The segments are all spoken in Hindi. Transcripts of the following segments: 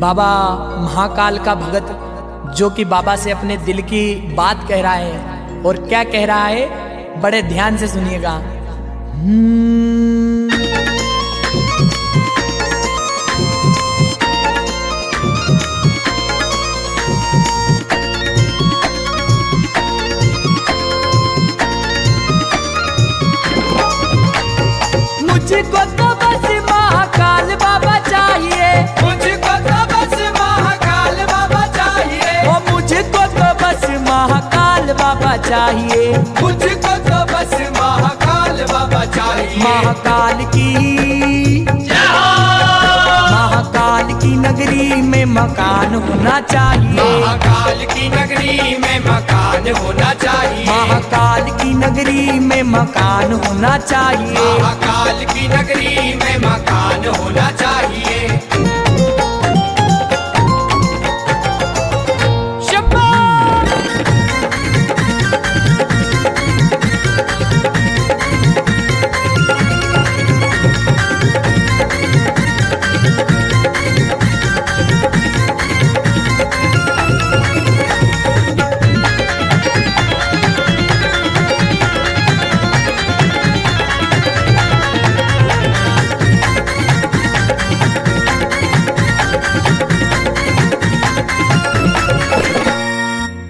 बाबा महाकाल का भगत जो कि बाबा से अपने दिल की बात कह रहा है। और क्या कह रहा है, बड़े ध्यान से सुनिएगा। मुझको तो बस महाकाल बाबा चाहिए, मुझको तो बस महाकाल बाबा चाहिए, ओ मुझको तो बस महाकाल बाबा चाहिए। मुझको तो बस महाकाल बाबा चाहिए। महाकाल की जय हो। महाकाल की नगरी में मकान होना चाहिए। महाकाल की नगरी में मकान होना चाहिए। महाकाल की नगरी में मकान होना चाहिए। महाकाल की नगरी में मकान होना चाहिए।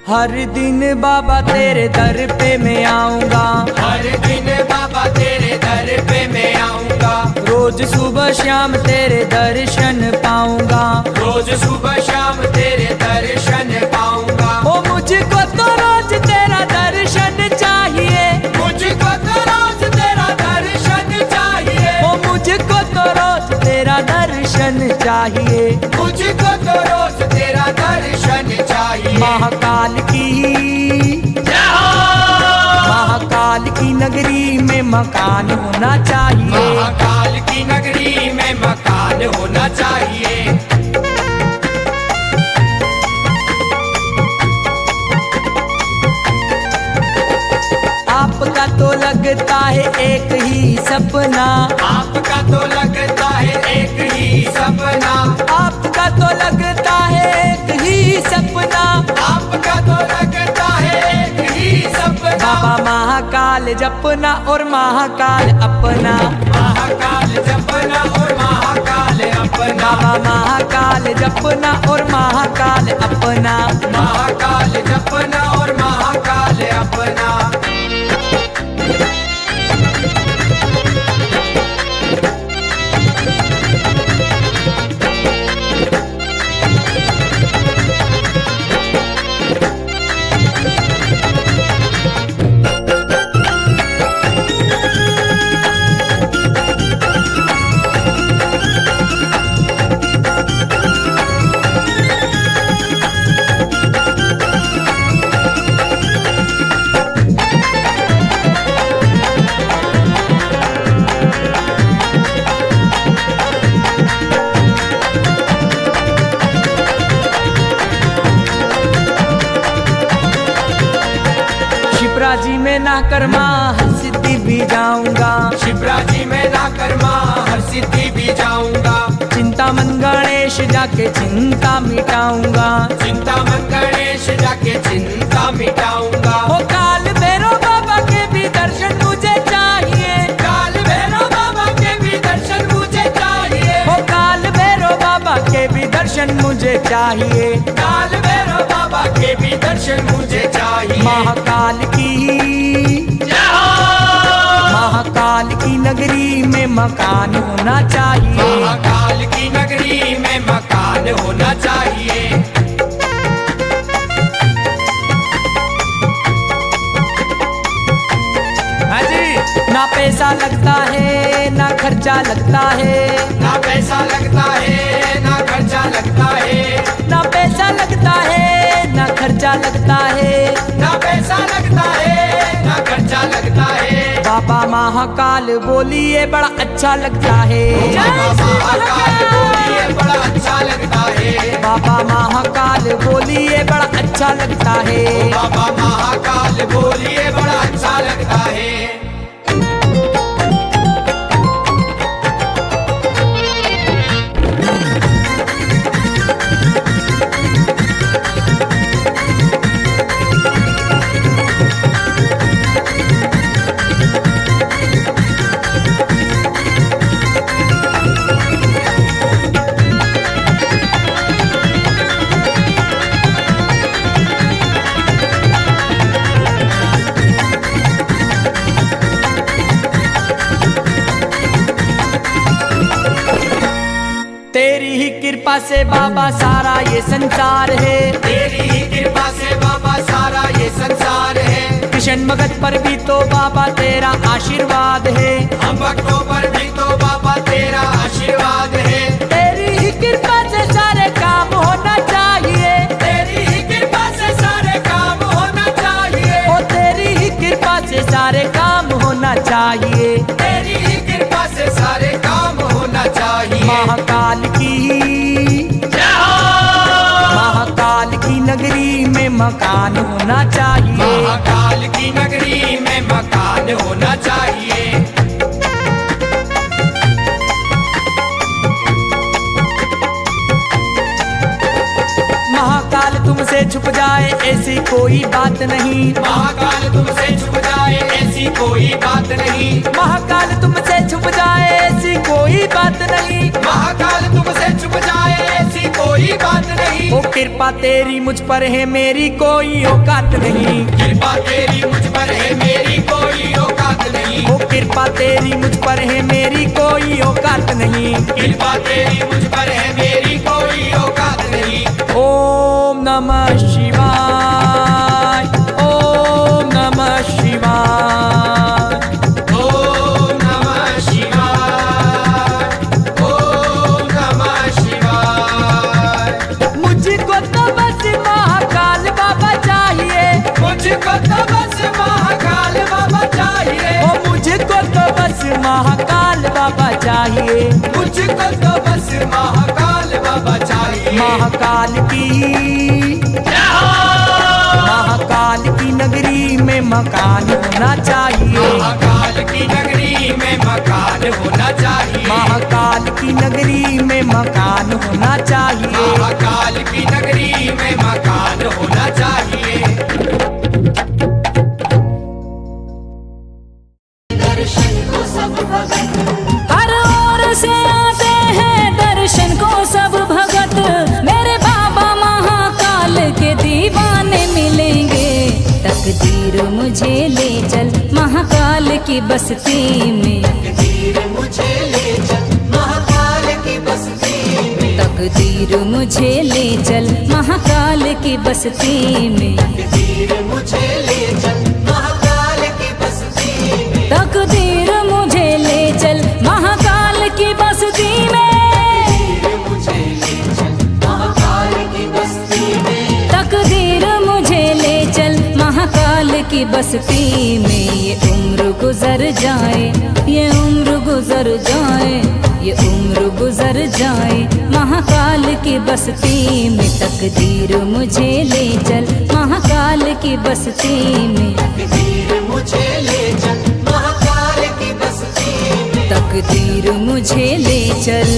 हर दिन बाबा तेरे दर पे मैं आऊंगा, हर दिन बाबा तेरे दर पे मैं आऊंगा। रोज सुबह शाम तेरे दर्शन पाऊंगा। रोज सुबह शाम तेरे दर्शन पाऊंगा। ओ मुझको तो रोज तेरा दर्शन चाहिए। मुझको तो रोज तेरा दर्शन चाहिए। ओ मुझको तो रोज तेरा दर्शन चाहिए। मुझको तो रोज तेरा दर्शन चाहिए। महाकाल की जय हो। महाकाल की नगरी में मकान होना चाहिए। महाकाल की नगरी में मकान होना चाहिए। आपका तो लगता है एक ही सपना, आपका तो लगता है एक ही सपना। आपका तो लगता है एक ही सपना। आपका तो लगता है एक ही सपना। बाबा महाकाल जपना और महाकाल अपना। महाकाल जपना और महाकाल अपना। बाबा महाकाल जपना और महाकाल अपना। महाकाल जपना और महाकाल अपना। शिप्राजी में ना कर्मा हर सिद्धि भी जाऊंगा। शिवराजी में ना कर्मा हर सिद्धि भी जाऊंगा। चिंतामन गणेश जाके चिंता मिटाऊंगा। चिंतामन गणेश जाके चिंता मिटाऊंगा। ओ काल भैरव बाबा के भी दर्शन मुझे चाहिए। काल भैरव बाबा के भी दर्शन मुझे चाहिए। ओ काल भैरव बाबा के भी दर्शन मुझे चाहिए। काल भैरव बाबा के भी दर्शन मुझे चाहिए। महाकाल की जय हो। महाकाल की नगरी में मकान होना चाहिए। महाकाल की नगरी में मकान होना चाहिए। हाँ जी, ना पैसा लगता है ना खर्चा लगता है। ना पैसा लगता है ना खर्चा लगता है। ना पैसा लगता है ना खर्चा लगता है। ना पैसा लगता है ना खर्चा लगता है। बाबा महाकाल बोलिए बड़ा अच्छा लगता है। बाबा महाकाल बोलिए बड़ा अच्छा लगता है। बाबा महाकाल बोलिए बड़ा अच्छा लगता है। बाबा महाकाल बोलिए बड़ा अच्छा लगता है। तेरी ही कृपा से बाबा सारा ये संसार है, तेरी ही कृपा से बाबा सारा ये संसार है। कृष्ण भगत पर भी तो बाबा तेरा आशीर्वाद है, हम भक्तों पर भी तो बाबा तेरा आशीर्वाद है। तेरी ही कृपा से सारे काम होना चाहिए, तेरी ही कृपा से सारे काम होना चाहिए। ओ तेरी ही कृपा से सारे काम होना चाहिए। तेरी ही कृपा से सारे काम होना चाहिए। महाकाल की, महाकाल की नगरी में मकान होना चाहिए, महाकाल की नगरी में मकान होना चाहिए। महाकाल तुमसे छुप जाए ऐसी कोई बात नहीं, महाकाल तुमसे छुप जाए ऐसी कोई बात नहीं। महाकाल तुमसे छुप जाए ऐसी कोई बात नहीं, महाकाल तुमसे छुप जाए ऐसी कोई बात नहीं। ओ कृपा तेरी मुझ पर है मेरी कोई औकात नहीं, कृपा तेरी मुझ पर है मेरी कोई औकात नहीं। ओ कृपा तेरी मुझ पर है मेरी कोई औकात नहीं। कृपा तेरी मुझ पर है मेरी कोई औकात नहीं। ओम नमः शिवाय, ओम नमः शिवाय। ओम नमः शिवाय, ओम नमः शिवाय। मुझको तो बस महाकाल बाबा चाहिए, मुझको तो बस महाकाल बाबा चाहिए। ओ मुझको तो बस महाकाल बाबा चाहिए। मुझको तो बस महाकाल बाबा चाहिए। महाकाल की, महाकाल की नगरी में मकान होना चाहिए, महाकाल की नगरी में मकान होना चाहिए। महाकाल की नगरी में मकान होना चाहिए। महाकाल की नगरी में मकान होना चाहिए। हर ओर से आते हैं दर्शन को सब भगत, मेरे बाबा महाकाल के दीवाने मिलेंगे। तकदीर मुझे ले चल महाकाल की बस्ती में, तकदीर मुझे ले चल महाकाल की बस्ती में। तकदीर मुझे ले चल महाकाल की बस्ती में, तकदीर मुझे ले चल महाकाल की बस्ती में। तकदीर मुझे ले चल महाकाल की बस्ती में, तकदीर मुझे ले चल महाकाल की बस्ती में। ये उम्र गुजर जाए, ये उम्र गुजर जाए, ये उम्र गुजर जाए महाकाल की बस्ती में। तकदीर मुझे ले चल महाकाल की बस्ती में, तकदीर मुझे ले चल महाकाल की बस्ती में। तकदीर मुझे ले चल।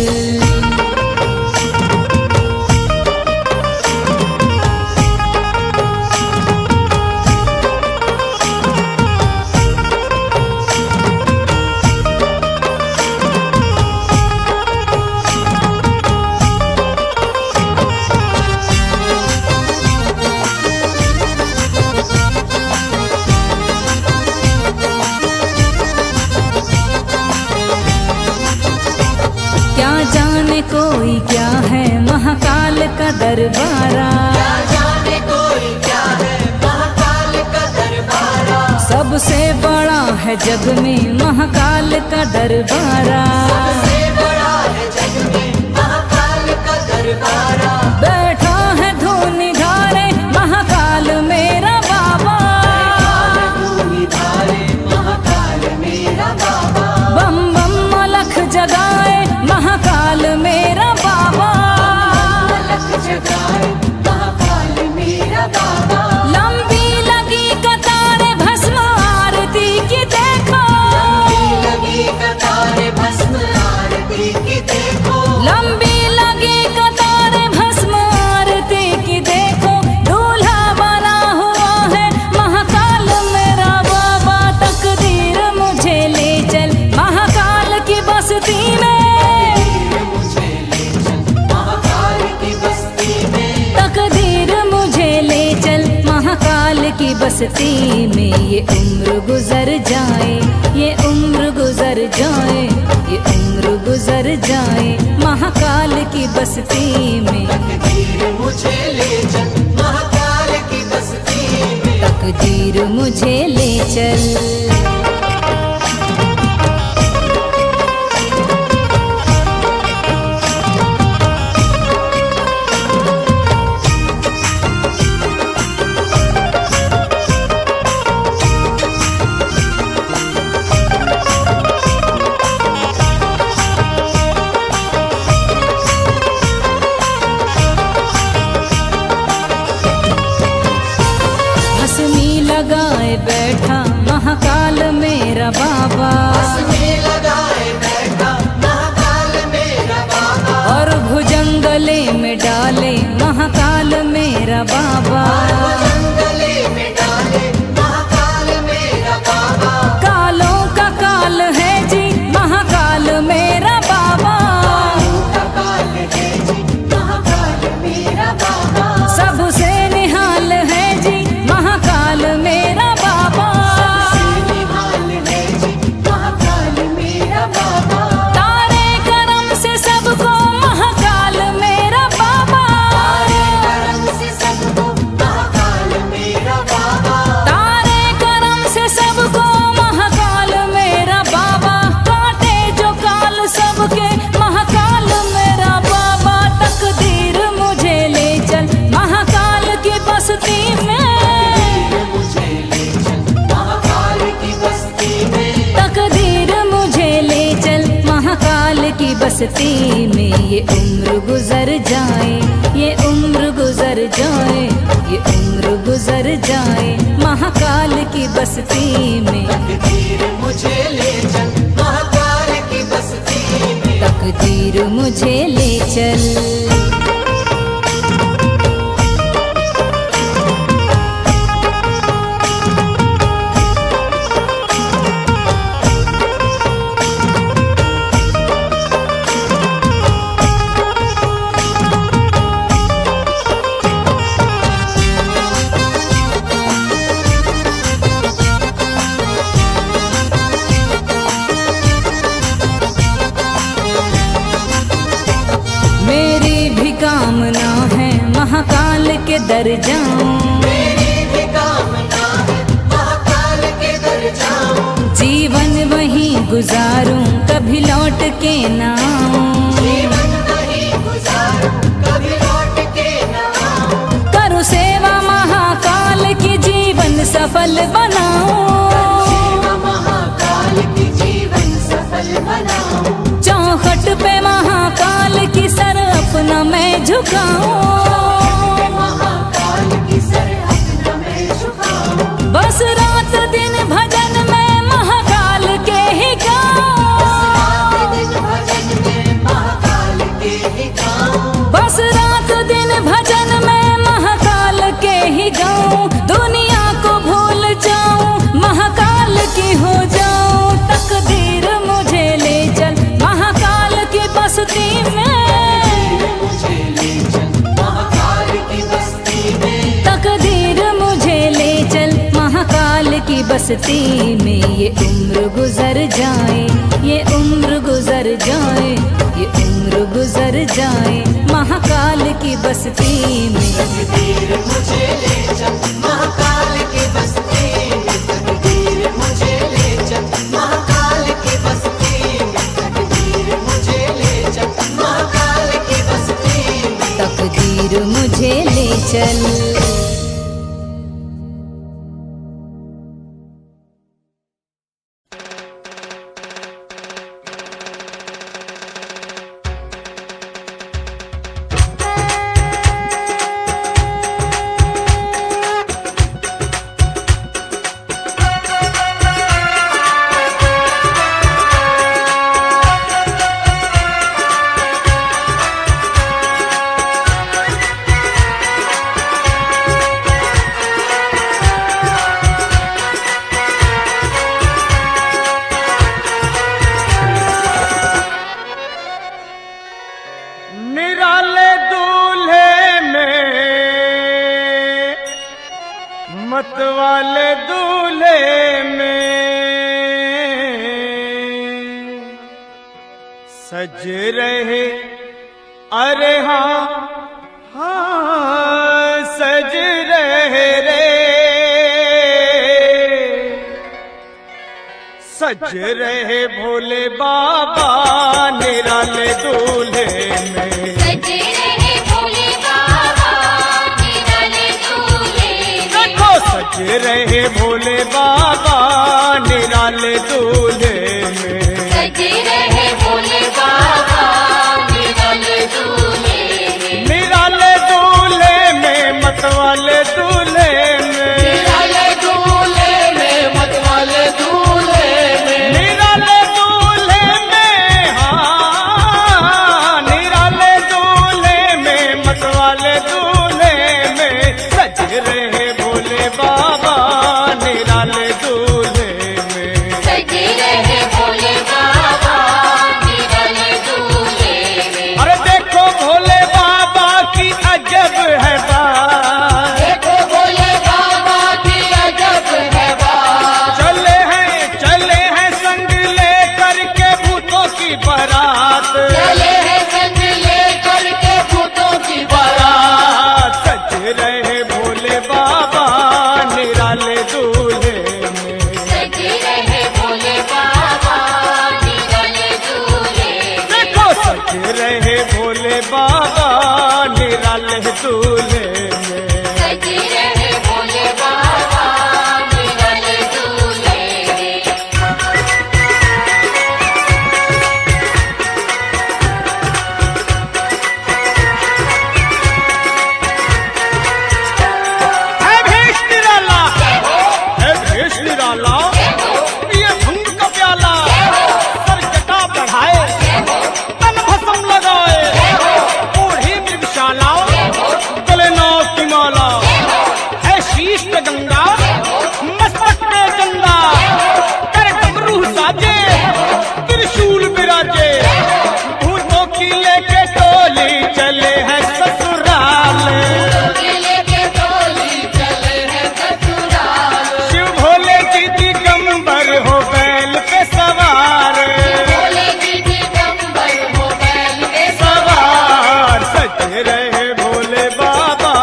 क्या जाने कोई क्या है महाकाल का दरबारा, जाने कोई क्या है महाकाल का दरबारा। सबसे बड़ा है जग में महाकाल का दरबारा। सबसे बड़ा है जग में महाकाल का दरबारा। बैठा है धूनी धारे महाकाल मेरा बाबा, धारे महाकाल मेरा बाबा। बम बम अलख जगाए महाकाल मेरा बाबा, अलख जगाए महाकाल मेरा बाबा। लंबी लगी कतारे भस्म आरती की देखो, लगी कतारे भस्म आरती की देखो। लंबी लगी कतारे भस्म आरती की देखो। दूल्हा बना हुआ है महाकाल मेरा बाबा। तकदीर मुझे ले चल महाकाल की बस्ती में, मुझे ले चल महाकाल की बस्ती में। तकदीर मुझे ले चल महाकाल की बस्ती में। ये उम्र गुजर जाए, ये उम्र गुजर जाए, ये उम्र गुजर जाए महाकाल की बस्ती में। तकदीर मुझे ले चल महाकाल की बस्ती में। तकदीर मुझे ले चल। लगाए बैठा महाकाल मेरा बाबा। हंसने लगाए बैठा महाकाल मेरा बाबा। और भुजंगले में डाले महाकाल मेरा बाबा। जंगले में डाले महाकाल मेरा बाबा। कालों का काल है जी महाकाल मेरा बाबा। काल है जी महाकाल मेरा बाबा। सबसे निहाल है जी महाकाल मेरा बाबा। निहाल है जी महाकाल मेरा बाबा। तारे करम से सबको महाकाल मेरा बाबा। तारे करम से सबको महाकाल मेरा बाबा। तारे करम से सबको महाकाल मेरा बाबा। काटे जो काल सबके महाकाल मेरा बाबा। तकदीर मुझे ले चल महाकाल की बस्ती में। मुझे ले चल महाकाल की बस्ती में। तकदीर मुझे ले चल महाकाल की बस्ती में। ये उम्र गुजर जाए, ये उम्र गुजर जाए, ये उम्र गुजर जाए महाकाल की बस्ती में। तकदीर मुझे ले चल महाकाल की बस्ती में। तकदीर मुझे ले चल। मेरी भी कामना है महाकाल के दर जाऊं। मेरी भी कामना है महाकाल के दर जाऊं। जीवन वहीं गुजारूं कभी लौट के ना आऊं। जीवन वहीं गुजारूं कभी लौट के ना आऊं। करूं सेवा महाकाल की जीवन सफल बनाऊं। सेवा महाकाल की जीवन सफल बनाऊं। चौखट पे महाकाल की सर अपना मैं झुकाऊं। महाकाल की सर अपना मैं झुकाऊं। बस रात दिन भजन में महाकाल के ही गाऊं। दिन भजन में महाकाल के ही गाऊं। बस रात दिन भजन में महाकाल के ही गाऊं। दुनिया को भूल जाऊं महाकाल की हो जाऊं। तकदीर मुझे ले चल महाकाल की बस्ती में। मुझे ले चल महाकाल की बस्ती में। तकदीर मुझे ले चल महाकाल की बस्ती में। ये उम्र गुजर जाए, ये उम्र गुजर जाए, ये उम्र गुजर जाए महाकाल की बस्ती में। तकदीर मुझे ले चल महाकाल की बस्ती में। तकदीर मुझे ले चल महाकाल की बस्ती में। तकदीर मुझे ले चल महाकाल की बस्ती में। तकदीर मुझे ले चल। मतवाले दूल्हे में सज रहे अरे हाँ हाँ सज रहे रे, सज रहे भोले बाबा निराले दूल्हे में। सज रहे भोले बाबा निराले दूल्हे में। देखो सज रहे भोले बाबा निराले दूल्हे में। सज रहे भोले बाबा निराले दूल्हे में। निराले दूल्हे में मतवाले दूल्हे में। निराले दूल्हे में मतवाले दूल्हे में। निराले दूल्हे में हाँ निराले दूल्हे में मतवाले दूल्हे में सज रहे भोले बाबा निराले दूल्हे में। सज रहे भोले बाबा निराले दूल्हे में। अरे देखो भोले बाबा की अजब है बात। देखो भोले बाबा की अजब है बात। चले हैं संग लेकर के भूतों की बारात। चले हैं संग लेकर के भूतों की बारात। सज रहे भोले बाबा निराले दूल्हे में। सज रहे भोले बाबा निराले दूल्हे में। देखो सज रहे भोले बाबा निराले दूल्हे में। सज रहे भोले बाबा निराले दूल्हे में। है भेष निराला, है भेष निराला, ये भंग का प्याला, सर जटा बढ़ाए, तन भस्म लगाए, ओढ़ी मृगशाला, गले नाग की माला, है शीश पे गंगा, मस्तक पे चंदा, कर डमरू साजे, त्रिशूल विराजे, भूतों की लेके टोली चले हैं ससुराल। किले के टोली चले हैं ससुराल। शिव भोले की दिगंबर हो बैल पे सवार। भोले जी दिगंबर हो बैल पे सवार सज रहे भोले बाबा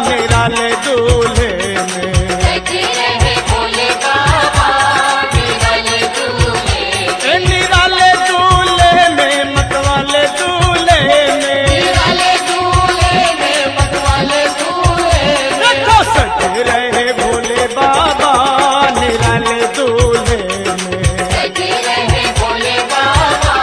निराले दूल्हे में। सज रहे भोले बाबा निराले दूल्हे में। निराले दूल्हे में मतवाले दूल्हे में। निराले दूल्हे में मतवाले दूल्हे में। देखो सज रहे भोले बाबा निराले दूल्हे में। सज रहे भोले बाबा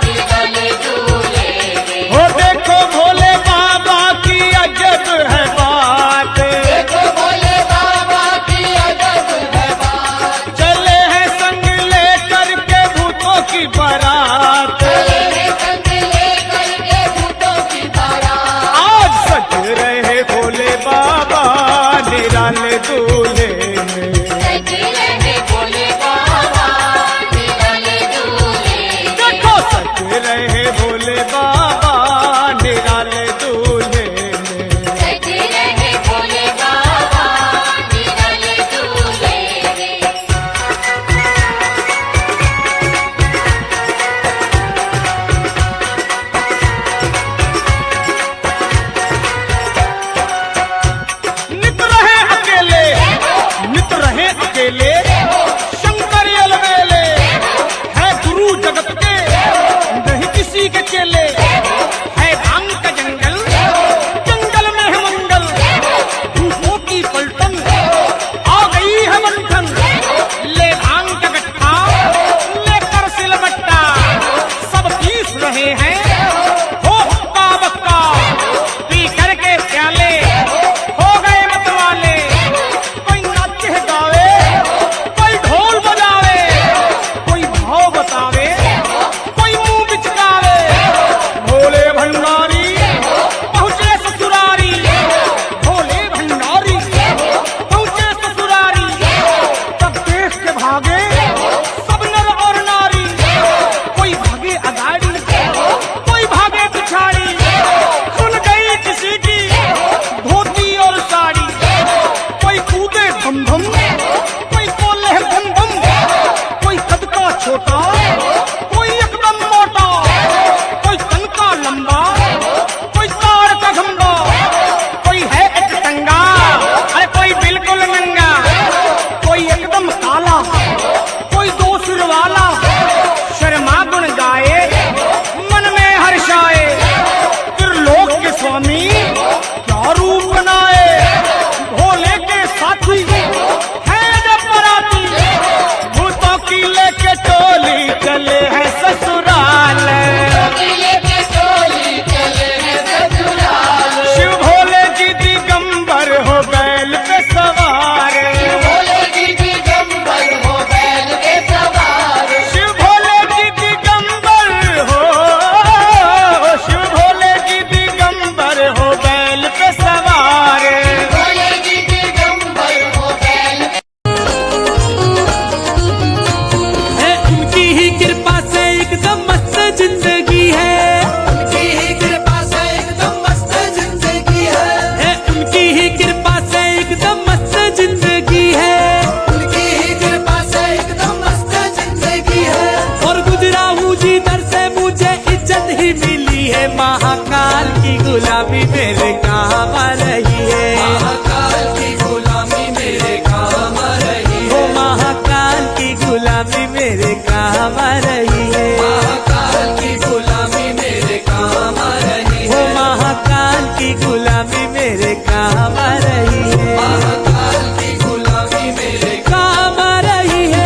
निराले दूल्हे में। हो देखो भोले बाबा की अजब है बात। देखो भोले बाबा की अजब है बात। चले हैं संग लेकर के भूतों की बारात। चले हैं संग लेकर के भूतों की बारात। आज सज रहे भोले बाबा निराले दूल्हे में। सज रहे भोले बाबा निराले दूल्हे में। देखो सज रहे भोले बाबा निराले दूल्हे में। सज रहे भोले बाबा निराले दूल्हे में। नित रहे अकेले चले हैं ससुराल। लेके टोली चले हैं ससुराल। शिव भोले जी दिगंबर हो बैल पे सवार। भोले जी दिगंबर हो बैल के सवार। शिव भोले जी दिगंबर हो, शिव भोले जी दिगंबर हो बैल पे सवार। भोले जी दिगंबर हो बैल है उनकी ही कृपा से एकदम मस्त जिंदगी है। उनकी ही कृपा से एकदम मस्त जिंदगी है। उनकी ही कृपा से एकदम मस्त जिंदगी है। उनकी ही कृपा से एकदम मस्त जिंदगी है। और गुजरा हूँ जिधर से मुझे इज्जत ही मिली है। महाकाल की गुलामी मेरे काम आ रही है। महाकाल की गुलामी मेरे काम आ रही है। वो महाकाल की गुलामी मेरे काम आ रही है। महाकाल की गुलामी मेरे काम आ रही वो है। महाकाल की गुलामी मेरे काम आ रही है। महाकाल की गुलामी मेरे काम आ रही है।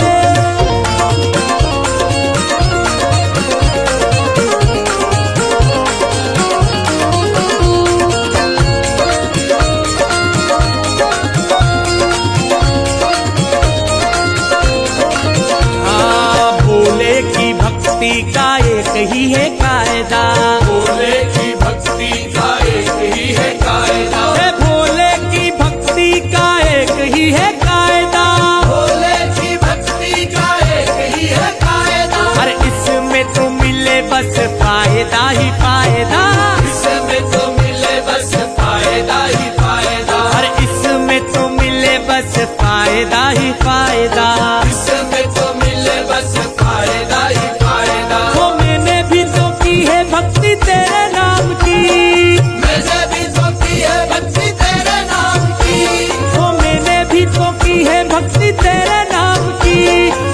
भोले की भक्ति का एक ही है कायदा। भोले की भक्ति का एक ही है कायदा। भोले की भक्ति का एक ही है कायदा। भोले की भक्ति का एक ही है कायदा। अरे इसमें तो मिले बस फायदा ही फायदा। इसमें तो मिले बस फायदा ही फायदा। अरे इसमें तो मिले बस फायदा ही फायदा। इसमें तो मिले बस फायदा ही फायदा। वो मैंने भी तो की है भक्ति तेरे नाम की। मैंने भी तो की है भक्ति तेरे नाम की। वो मैंने भी तो की है भक्ति तेरे नाम की।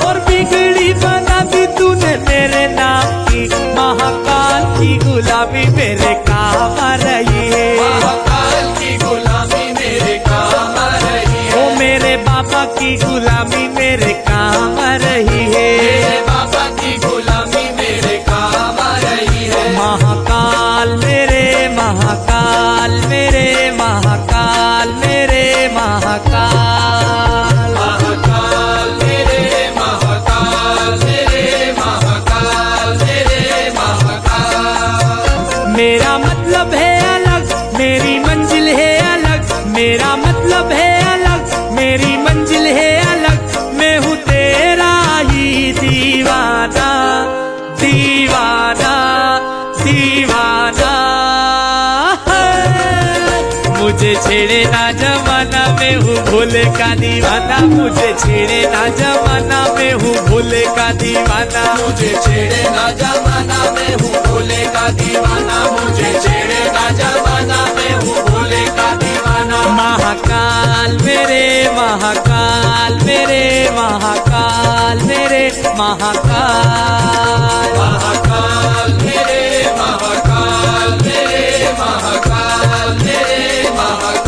और बिगड़ी बना भी तूने मेरे नाम की। महाकाल की गुलामी मेरे काम आ रही है। महाकाल की गुलामी मेरे काम आ रही है। वो मेरे बाबा की गुलामी मेरे काम आ रही है। मेरे बाबा की गुलामी मेरे काम आ रही है। महाकाल मेरे महाकाल मेरे महाकाल मेरे महाकाल। महाकाल मेरे महाकाल मेरे महाकाल मेरे महाकाल। मेरा मतलब है अलग, मेरी मंजिल है अलग। मेरा मतलब है अलग, मेरी मंजिल है अलग। मैं हूँ तेरा ही दीवाना, दीवाना, दीवाना। मुझे छेड़े ना जमाना, मैं हूँ भोले का दीवाना। मुझे छेड़े ना जमाना, मैं हूँ भोले का दीवाना। मुझे छेड़े ना जमाना मैं हूँ भोले का दीवाना। मुझे छेड़े ना जमाना मैं हूँ भोले का दीवाना। महाकाल मेरे महाकाल मेरे महाकाल मेरे महाकाल। महाकाल मेरे महाकाल मेरे महाकाल मेरे महाकाल।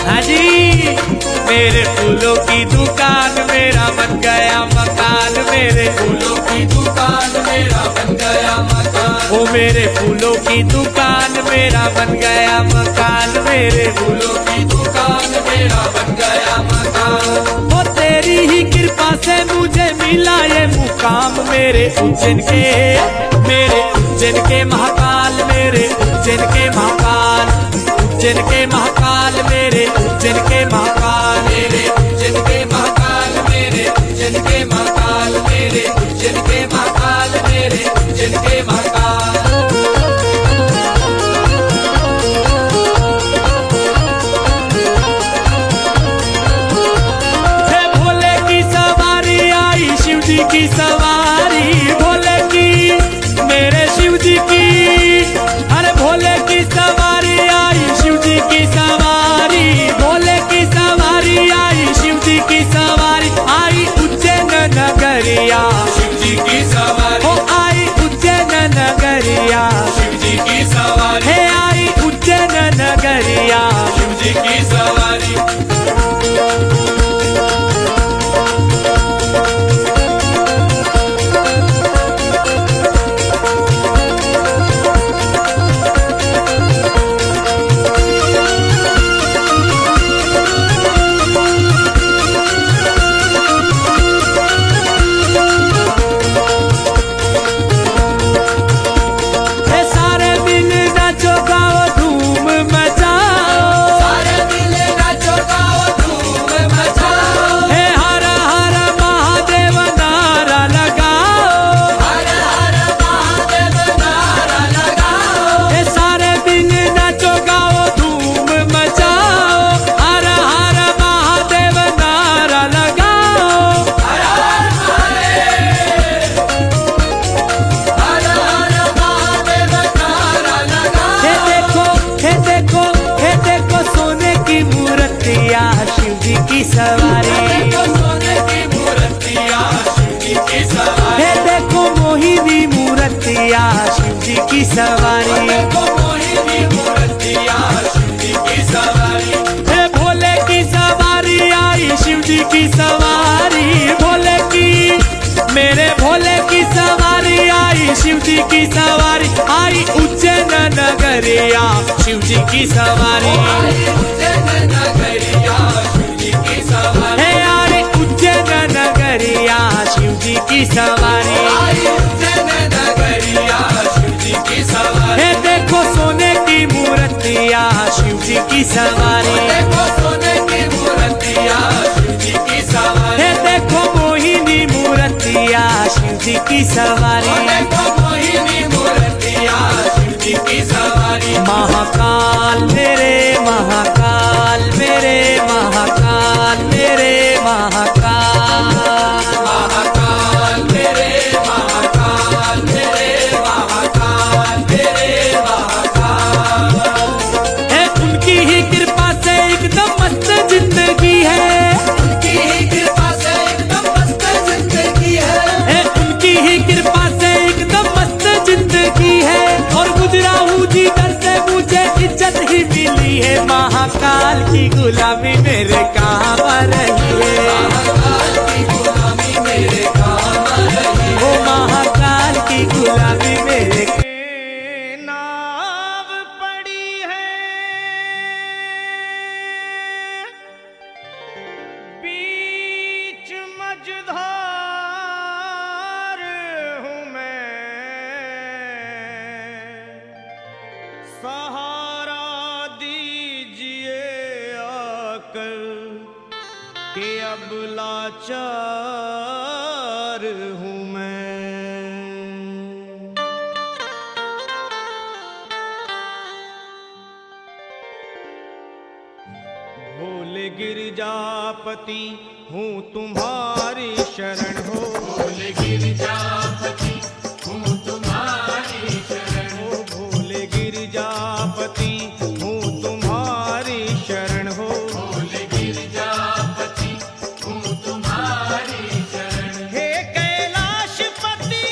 हाँ जी, मेरे फूलों की दुकान मेरा बन गया मकान। मेरे फूलों की दुकान मेरा बन गया मकान। ओ मेरे फूलों की दुकान मेरा बन गया मकान। मेरे फूलों की दुकान मेरा बन गया मकान। वो तेरी ही कृपा से मुझे मिला ये मुकाम। मेरे उज्जैन के महाकाल। मेरे उज्जैन के महाकाल। उज्जैन के महाकाल मेरे उज्जैन के महाकाल। मेरे उज्जैन के महाकाल मेरे उज्जैन के महाकाल। मेरे उज्जैन के महाकाल मेरे उज्जैन के महाकाल। हे भोले की सवारी आई, शिव जी की सवारी। भोले की मेरे शिव जी की। अरे भोले की सवारी आई, शिव जी की सवारी। भोले की सवारी आई, शिव जी की सवारी। आई उज्जैन नगरिया, शिव जी की सवारी। ओ आई उज्जैन नगरिया। शिव जी की सवारी। हे आई उज्जैन जी की सवारी भोले की, मेरे भोले की सवारी आई, शिव जी की सवारी आई, उज्जैन नगरिया शिव जी की सवारी, हे यारे उज्जैन नगरिया शिव जी की सवारी, हे देखो सोने की मूर्तिया शिव जी की सवारी, हे देखो मोहिनी मूर्तिया शिव जी की सवारी, महाकाल मेरे महाकाल मेरे महाकाल मेरे महाकाल, महाकाल मेरे महाकाल मेरे महाकाल मेरे महाकाल, है उनकी ही कृपा से एकदम मस्त जिंदगी है, उनकी ही कृपा से एकदम मस्त जिंदगी है उनकी ही कृपा से एकदम मस्त जिंदगी है, और गुजरा हूँ जिधर से मुझे इज्जत ही मिली है, महाकाल की गुलामी मेरे काम रही है, महाकाल की गुलामी मेरे काम रही है, ओ महाकाल की गुलामी मेरे नाव पड़ी है बीच मझधार हूँ मैं, सहारा दीजिए आकर कि अब लाचार हूँ मैं। भोले गिरजापति हूँ तुम्हारी शरण हो, भोले गिरजापति हूँ तुम्हारी शरण हो, भोले गिरजापति हूँ तुम्हारी शरण हो, भोले गिरजापति हूँ तुम्हारी शरण, हे कैलाशपति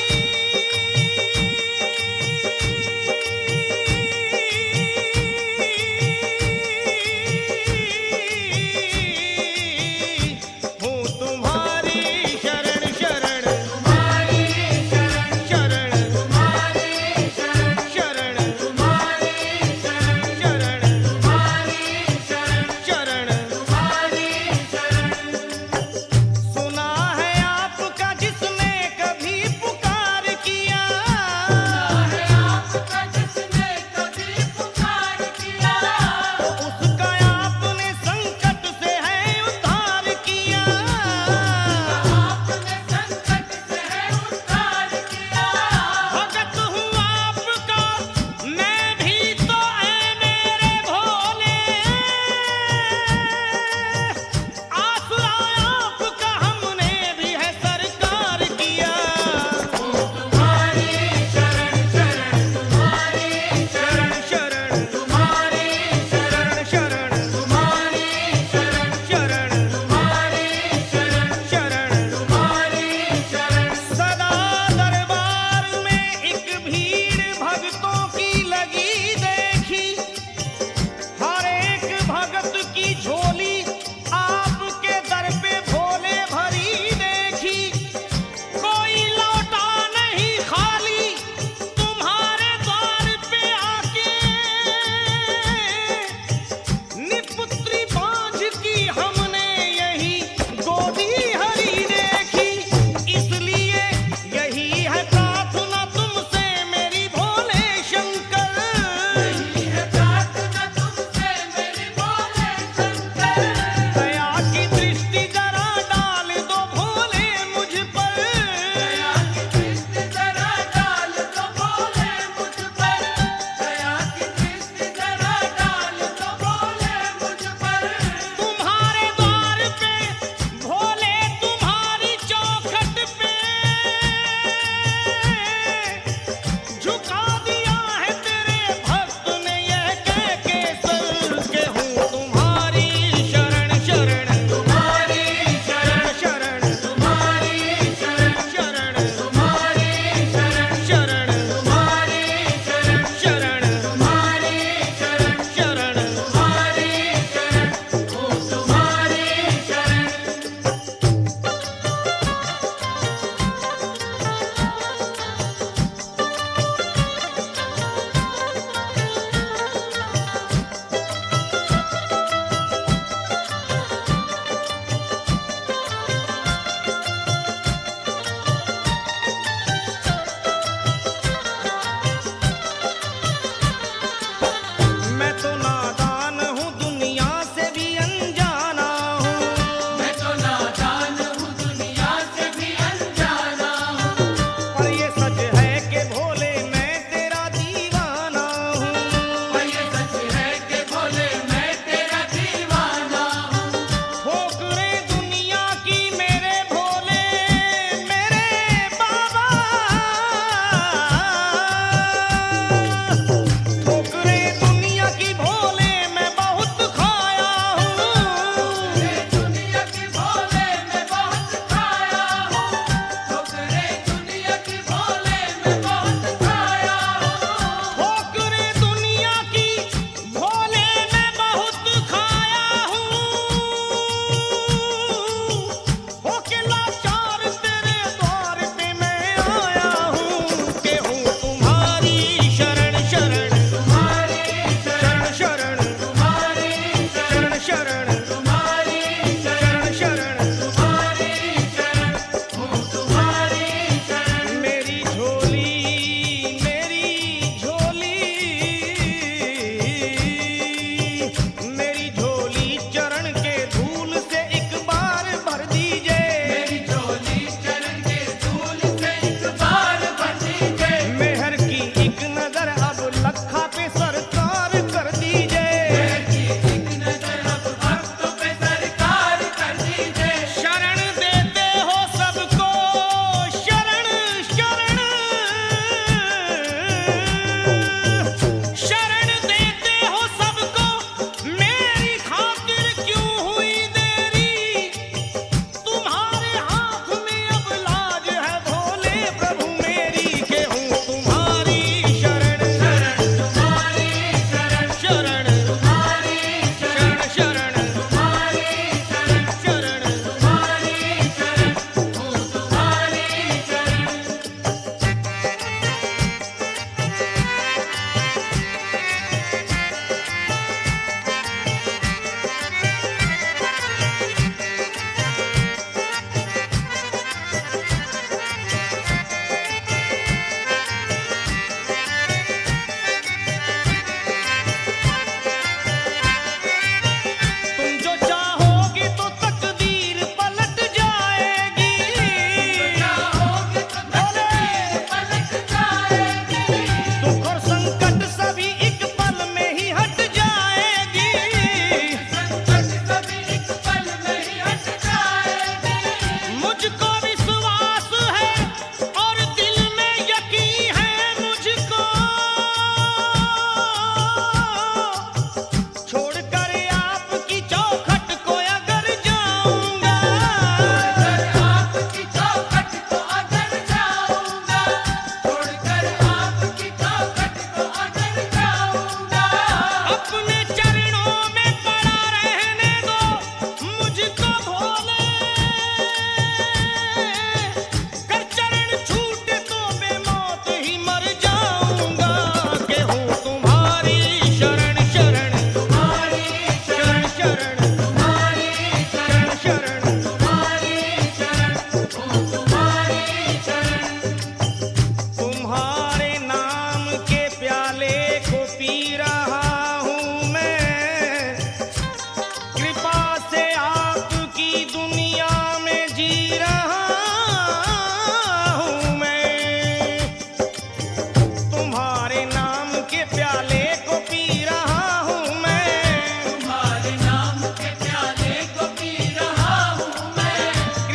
हूँ तुम्हारी शरण शरण, तुम्हारी शरण शरण, तुम्हारी शरण शरण, तुम्हारी शरण शरण,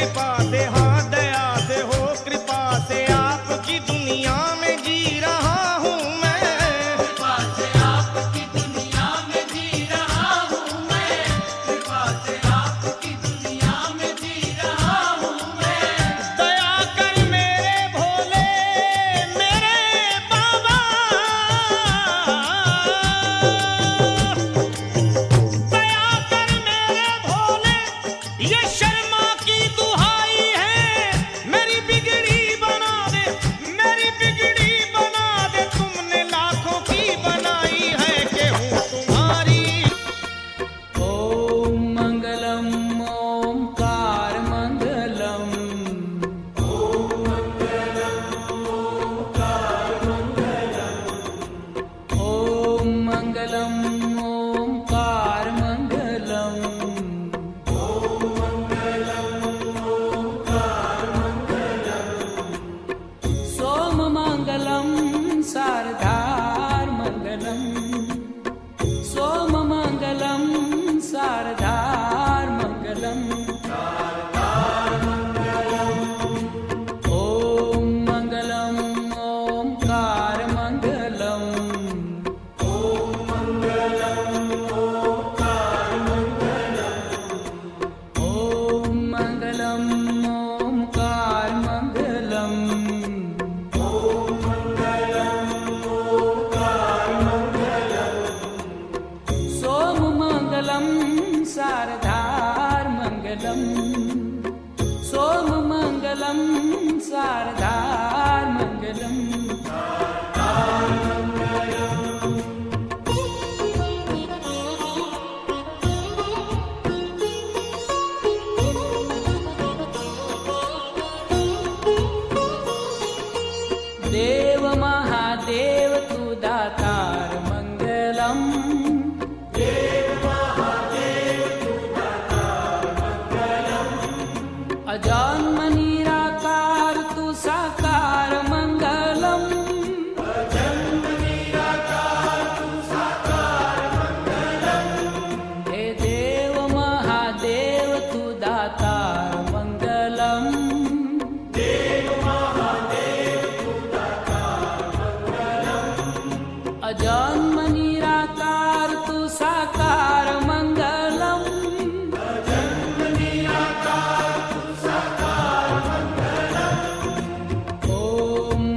कृपा से, हाँ दया से हो कृपा से, आपकी दुनिया में जी रहा हूँ मैं। कृपा से आपकी दुनिया में जी रहा हूँ मैं, कृपा से आपकी दुनिया में जी रहा हूँ मैं। दया कर मेरे भोले मेरे बाबा, दया कर मेरे भोले, ये शर्मा की दुहाई है, मेरी बिगड़ी बना दे, मेरी बिगड़ी बना दे, तुमने लाखों की बनाई है कि हूँ तुम्हारी। ॐ मङ्गलम् ओङ्कार मङ्गलम् ॐ मङ्गलम् ओङ्कार मङ्गलम् सोममङ्गलं शारदार मङ्गलम् सोममङ्गलं शारदार मङ्गलम् ॐ मङ्गलम् ओङ्कार मङ्गलम् ॐ मङ्गलम् ओङ्कार मङ्गलम् सोममङ्गलं शारदार मङ्गलम् सोममङ्गलं शारदार मङ्गलम् देव महादेव तू दातार मङ्गलम् अजान्म निराकार तू साकार मङ्गलम् हे देव महादेव तू दातार मङ्गलम् अजान्म निराकार तू साकार मङ्गलम् ॐ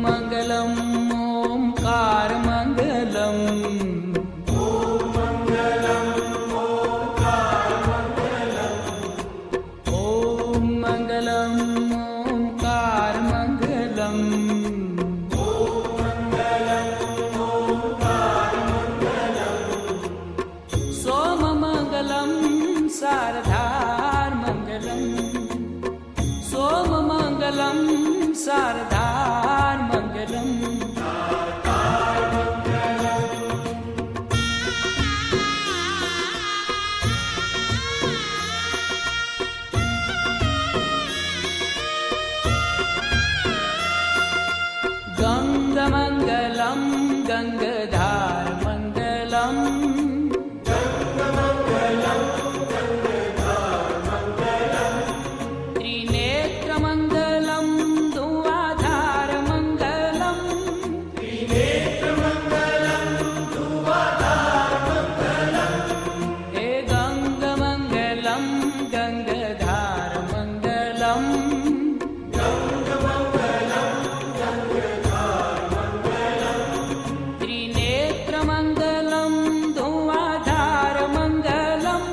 मङ्गलम् ओङ्कार मङ्गलम् ॐ मङ्गलम् ओङ्कार मङ्गलम् सोममङ्गलं शारदार मङ्गलम् सोममङ्गलं शारदार मङ्गलम् गङ्गमङ्गलं गङ्गधार मङ्गलम् त्रिनेत्रमङ्गलं धुआधार मङ्गलम् हे गङ्गमङ्गलं गङ्गधार मङ्गलम् त्रिनेत्रमङ्गलं धुआधार मङ्गलम्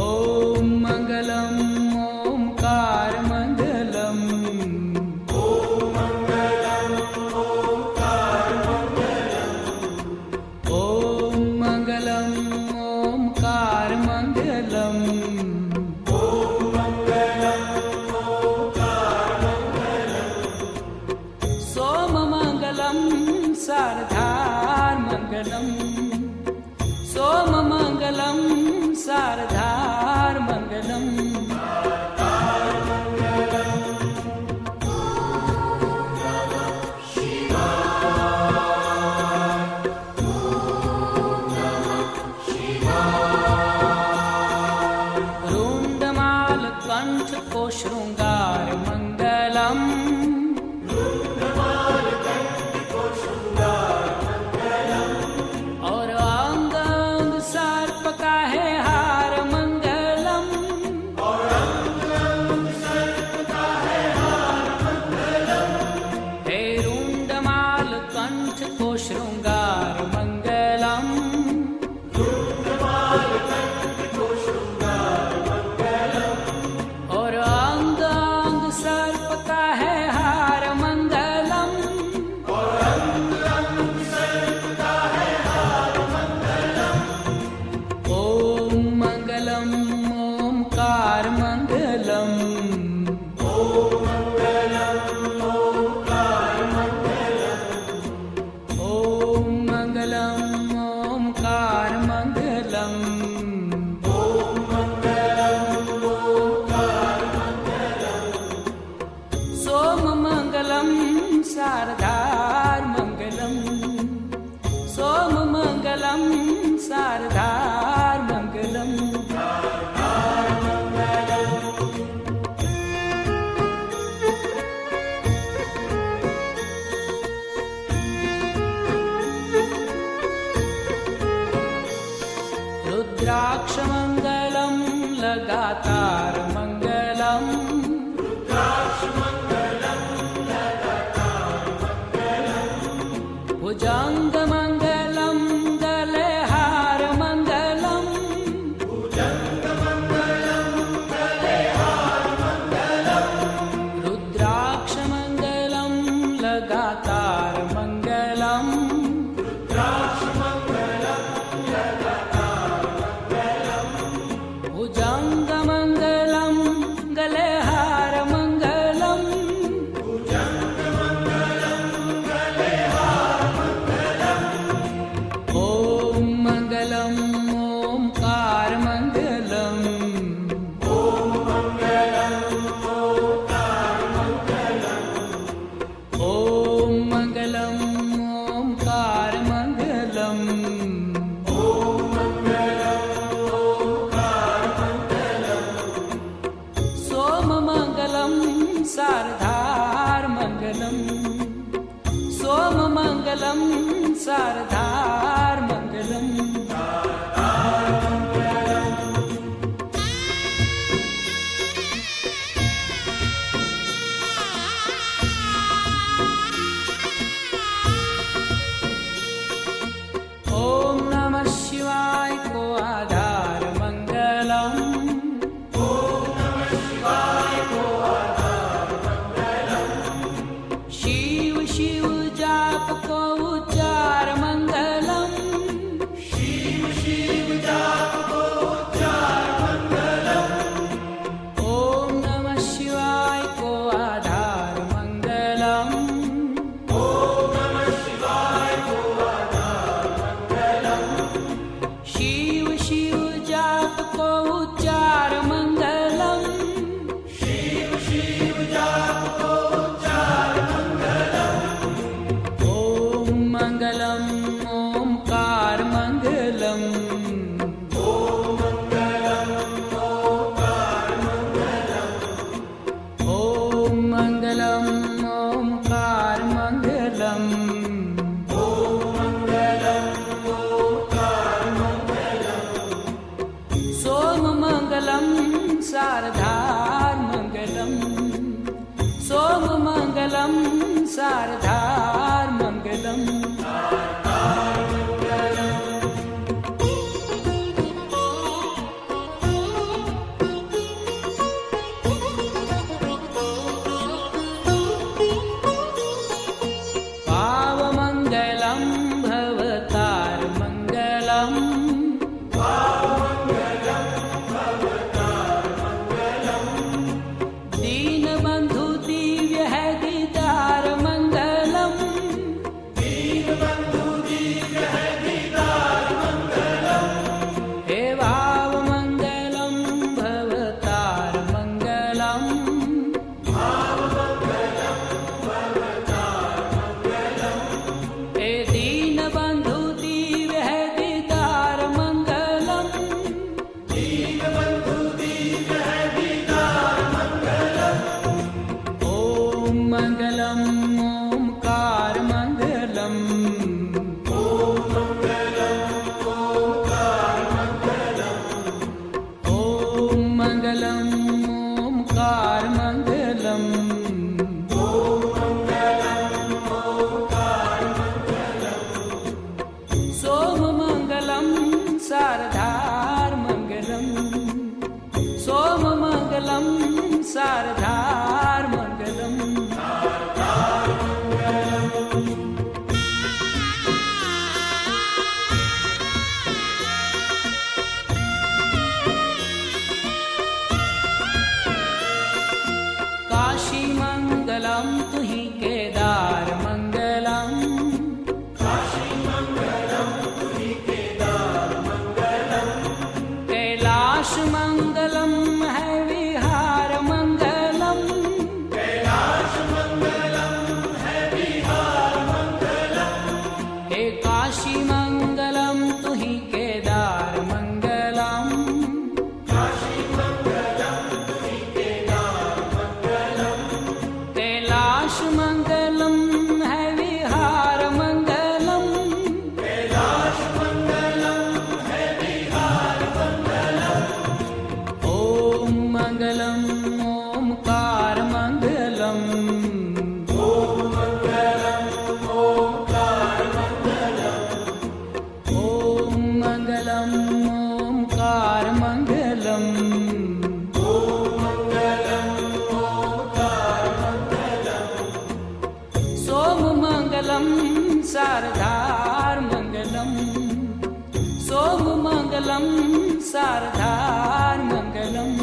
ॐ मङ्गलम् ओङ्कार मङ्गलम् ॐ मङ्गलम् ओङ्कार मङ्गलम् सोममङ्गलं शारदार मङ्गलम् सोममङ्गलं शारदार मङ्गलम् शिवाय रुद्राक्षमङ्गलं लगातार मङ्गलम् भुजङ्गमङ्गलं गले हार मङ्गलम् रुद्राक्षमङ्गलं लगातार मङ्गलम् भुजङ्गमङ्गलं गले हार मङ्गलम् ॐ मङ्गलम् ओङ्कार मङ्गलम् ॐ मङ्गलम् ओङ्कार मङ्गलम् सोममङ्गलं शारदार मङ्गलम् सोममङ्गलं शारदार मङ्गलम् ॐ नमः शिवाय को आधार मङ्गलम् शिव शिव जाप को उच्चार मङ्गलम् ॐ नमः शिवाय को आधार मङ्गलम् शिव शिव जाप को उच्चार मङ्गलम् ॐ मङ्गलम् ओङ्कार मङ्गलम् ॐ मङ्गलम् ओङ्कार मङ्गलम् सोममङ्गलं शारदार मङ्गलम् सोममङ्गलं शारदार मङ्गलम् पावमङ्गलं भवतार मङ्गलम् दीनबन्धु दिव्य है दीदार मङ्गलम् हे भावमङ्गलं भवतार मङ्गलम् हे दीनबन्धु दिव्य है दीदार मङ्गलम् ॐ मङ्गलम् ओङ्कार मङ्गलम् ॐ मङ्गलम् ओङ्कार मङ्गलम् सोममङ्गलं शारदार मङ्गलम् सोममङ्गलं शारदार मङ्गलम् काशी मङ्गलं तुहि केदार मङ्गलम् कैलाश मङ्गलं है विहार मङ्गलम् हे काशी मङ्गलं तुहि केदार मङ्गलम् कैलाश मङ्गलं है विहार मङ्गलम् ओंकार मंगलम। सोम मंगलम शारदार मंगलम। सोम मंगलम शारदार मंगलम।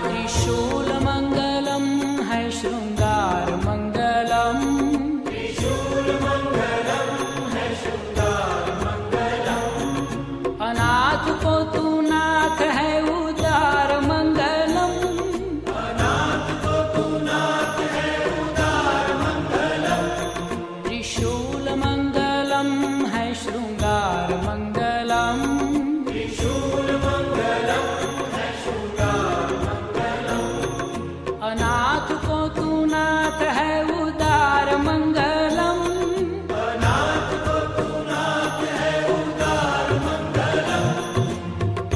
त्रिशूल मंगलम है श्रृंगार मंगलम। अनाथ को तू नाथ है उदार मंगलम। त्रिशूल मंगलम है श्रृंगार मंगलम। अनाथ को तू नाथ है उदार मंगलम।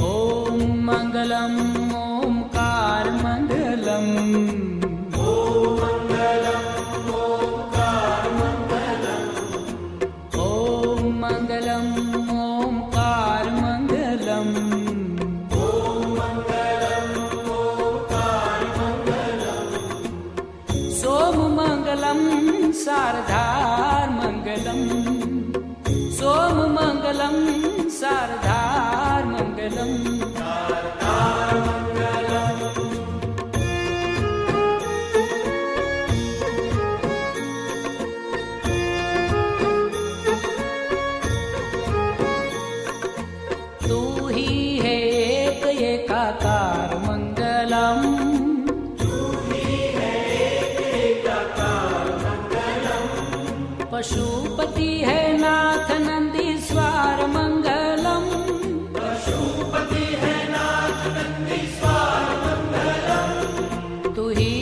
ओम मंगलम ओंकार मंगलम। ओम मंगलम ओंकार मंगलम। सोम मंगलम शारदार मंगलम। सोम मंगलम शारदार मंगलम। तू ही है एक एकाकार मंगलम। पशुपति है नाथ नंदीश्वर मंगलम। तू ही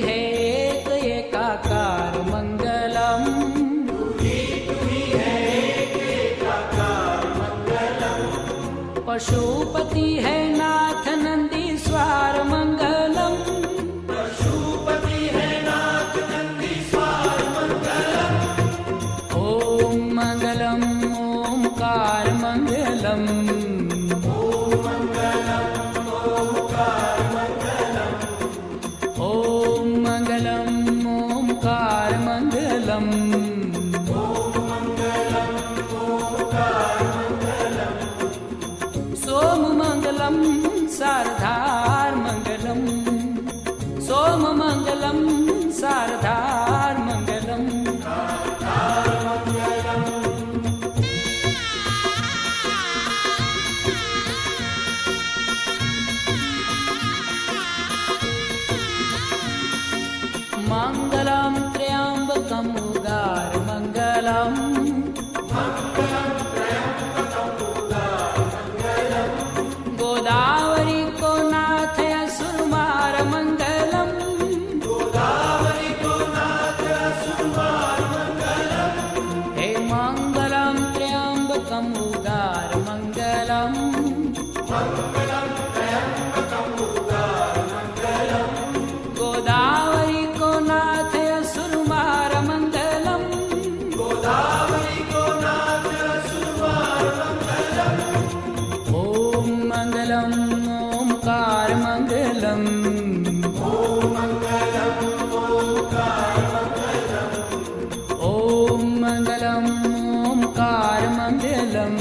है एक एकाकार मंगलम। पशुपति है नाथ नंदीश्वर मंगलम। ओम मंगलम ओंकार मंगलम। ओम मंगलम ओंकार मंगलम। सोम मंगलम शारदार मंगलम। सोम मंगलम शारदार मंगलम। मंगलम त्र्यंबकम उदार मंगलम। गोदावरी को नाथ असुरमार मंगलम। हे मंगलम त्र्यंबकम उदार मंगलम। गोदावरी को नाथ असुरमार मंगलम। ओम मंगलम ओंकार मंगलम। ओम मंगलम ओंकार मंगलम।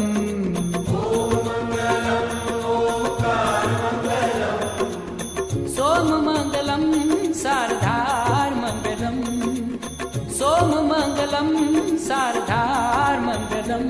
सोम मंगलम शारदार मंगलम। सोम मंगलम शारदार मंगलम।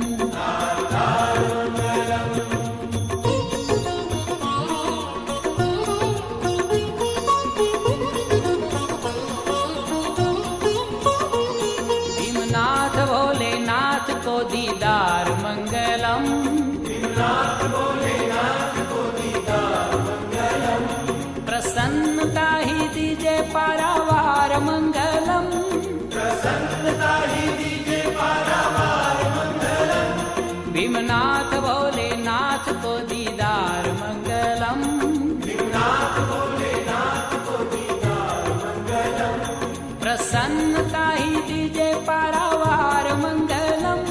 प्रसन्नता ही दीजे पारावार मंगलम,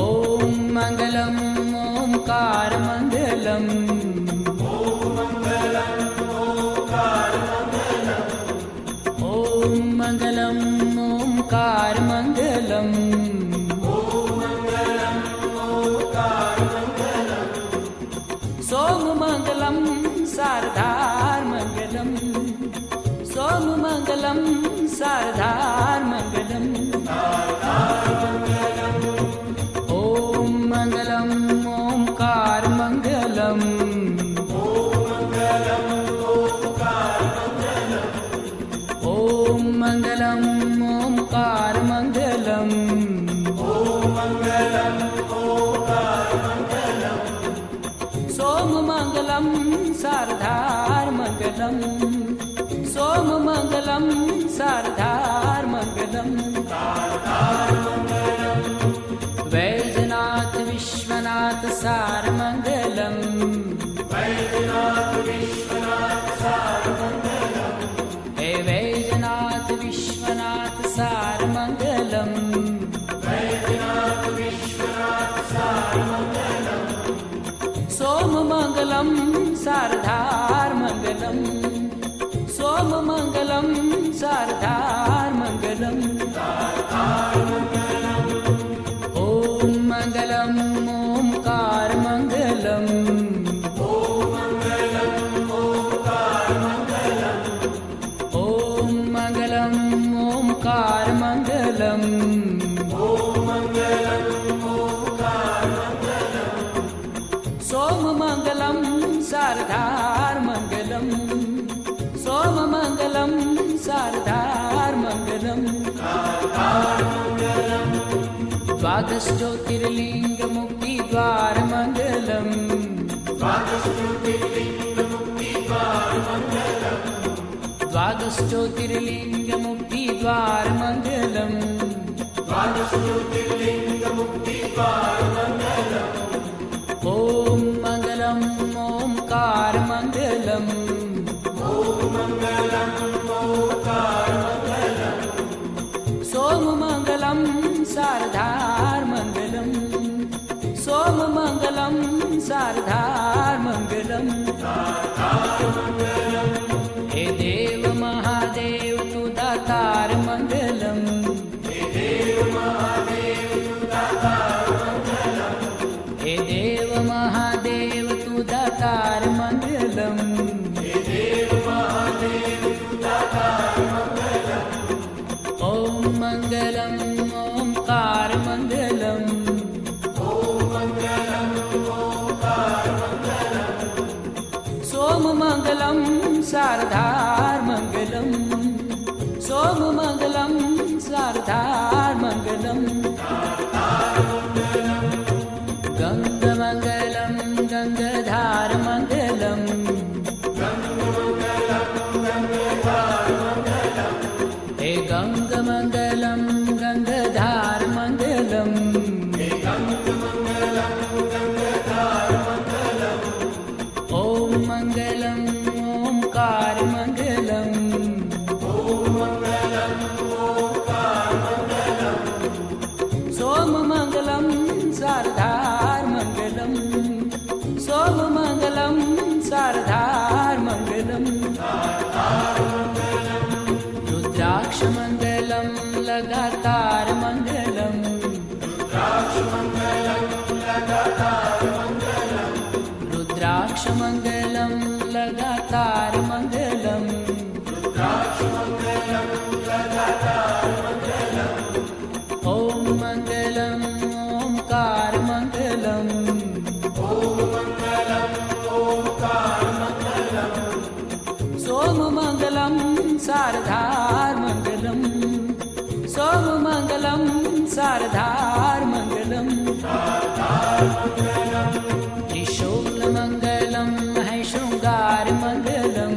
ओम मंगलम ओमकार मंगलम, ओम मंगलम ओमकार मंगलम, सोम मंगलम शारदार मंगलम, सोम मंगलम शारदार मंगलम, ओम मंगलम ओमकार मंगलम, ओम मंगलम ओमकार मंगलम, सोम मंगलम शारदार मंगलम, सोम मंगलम शारदार मंगलम, वैजनाथ विश्वनाथ सार मंगलम, हे वैजनाथ विश्वनाथ सार मंगलम, सोम मंगलम शारदार मंगलम, सोम मंगलम शारदार मंगलम, ओम मंगलम ओमकार मंगलम, ओम मंगलम ओमकार मंगलम, सोम मंगलम शारदार मंगलम, सोम मंगलम शारदार मंगलम, द्वादश ज्योतिर्लिंग मुक्ति द्वार मंगलम, द्वादश ज्योतिर्लिंग मुक्ति द्वार मंगलम, ओम मंगलम ओमकार मंगलम, सोम मंगलम शारदार मंगलम, सोम मंगलम शारदार मंगलम, हे देव महादेव तू दातार मंगलम, हे देव महादेव तू दातार मंगलम, ओम मंगलम ओमकार मंगलम, सोम मंगलम शारदार मंगलम, सोम मंगलम शारदार मंगलम, गंग मंगलम गंगाधार मंगलम, हे गंग मंगलम गंगाधार मंगलम, ओम मंगलम ओमकार मंगलम, सोम मंगलम शारदार मंगलम, सोम मंगलम शारदार मंगलम, रुद्राक्ष मंगलम लगातार मंगलम, रुद्राक्ष मंगलम लगातार मंगलम, ओम मंगलम ओमकार मंगलम, सोम मंगलम शारदार मंगलम, सोम मंगलम शारदार मंगलम, त्रिशूल मंगलम है शृंगार मंगलम,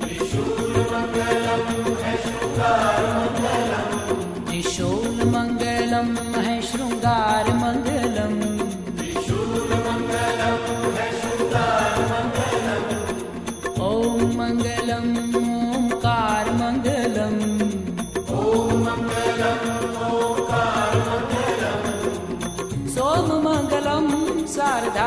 त्रिशूल मंगलम है शृंगार मंगलम, शारदा